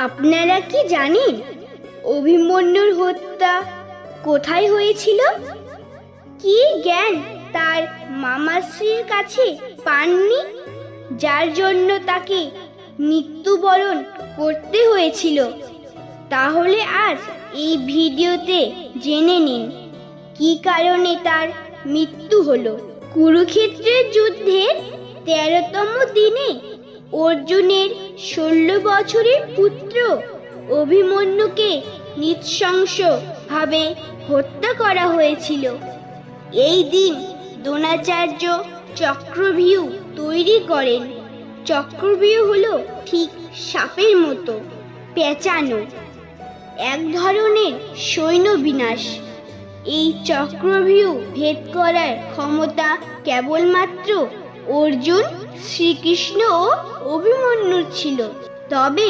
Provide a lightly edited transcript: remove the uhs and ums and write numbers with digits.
আপনারা কি জানেন অভিমন্যুর হত্যা কোথায় হয়েছিল? কি জ্ঞান তার মামাশ্রীর কাছে পাননি, যার জন্য তাকে মৃত্যুবরণ করতে হয়েছিল? তাহলে আজ এই ভিডিওতে জেনে নিন কি কারণে তার মৃত্যু হলো। কুরুক্ষেত্রের যুদ্ধের 13তম দিনে অর্জুনের 16 বছরের পুত্র অভিমন্যুকে নৃশংসভাবে হত্যা করা হয়েছিল। এই দিন দ্রোণাচার্য চক্রভিউ তৈরি করেন। চক্রভিউ হলো ঠিক সাপের মতো পেঁচানো এক ধরনের সৈন্য বিনাশ। এই চক্রভিউ ভেদ করার ক্ষমতা কেবলমাত্র অর্জুন, শ্রীকৃষ্ণ ও অভিমন্যুর ছিল। তবে